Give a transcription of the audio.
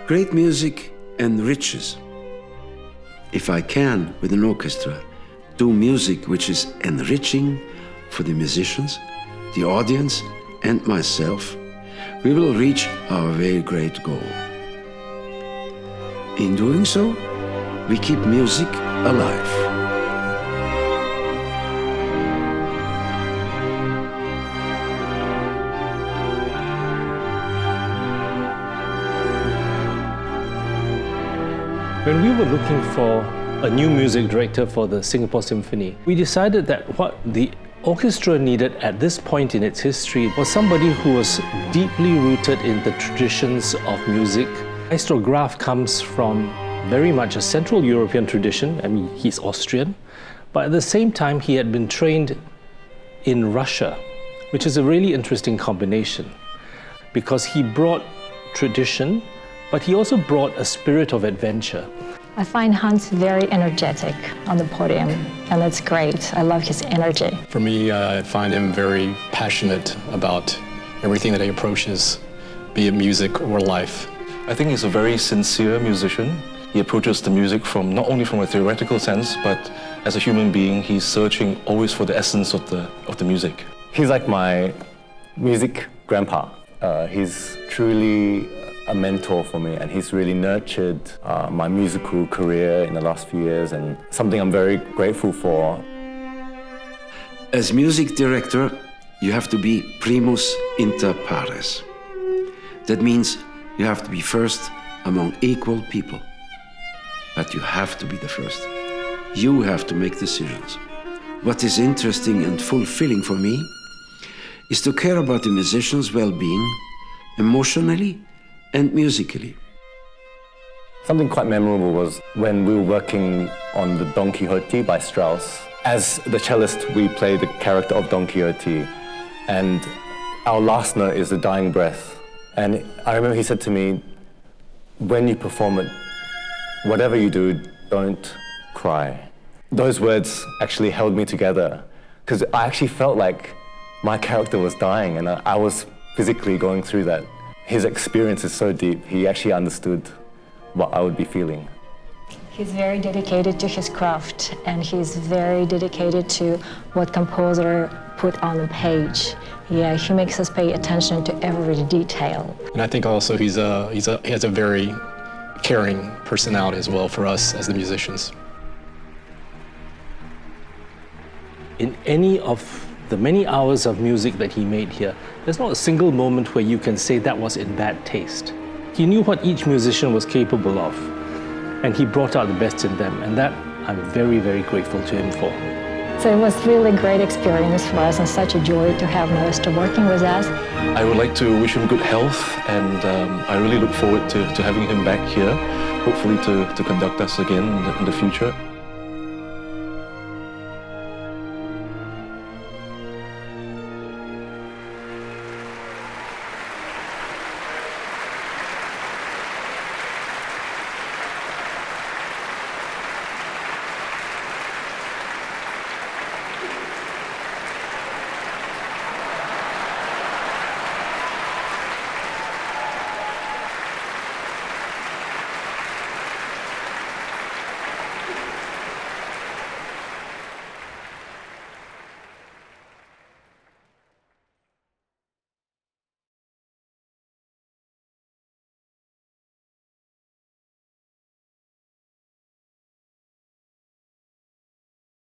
Great music enriches. If I can, with an orchestra, do music which is enriching for the musicians, the audience, and myself, we will reach our very great goal. In doing so, we keep music alive. When we were looking for a new music director for the Singapore Symphony, we decided that what the orchestra needed at this point in its history was somebody who was deeply rooted in the traditions of music. Maestro Graf comes from very much a Central European tradition. I mean, he's Austrian, but at the same time, he had been trained in Russia, which is a really interesting combination because he brought tradition, but he also brought a spirit of adventure. I find Hans very energetic on the podium, and that's great. I love his energy. For me, I find him very passionate about everything that he approaches, be it music or life. I think he's a very sincere musician. He approaches the music not only from a theoretical sense, but as a human being, he's searching always for the essence of the music. He's like my music grandpa. He's truly a mentor for me, and he's really nurtured my musical career in the last few years, and something I'm very grateful for. As music director, you have to be primus inter pares. That means you have to be first among equal people. But you have to be the first. You have to make decisions. What is interesting and fulfilling for me is to care about the musician's well-being, emotionally and musically. Something quite memorable was when we were working on the Don Quixote by Strauss. As the cellist, we play the character of Don Quixote, and our last note is the dying breath. And I remember he said to me, when you perform it, whatever you do, don't cry. Those words actually held me together, because I actually felt like my character was dying, and I was physically going through that. His experience is so deep, he actually understood what I would be feeling. He's very dedicated to his craft, and he's very dedicated to what composer put on the page. Yeah, he makes us pay attention to every detail. And I think also he has a very caring personality as well for us as the musicians. In any of the many hours of music that he made here, there's not a single moment where you can say that was in bad taste. He knew what each musician was capable of, and he brought out the best in them, and that I'm very, very grateful to him for. So it was really a great experience for us, and such a joy to have Maestro working with us. I would like to wish him good health, and I really look forward to having him back here, hopefully to conduct us again in the future.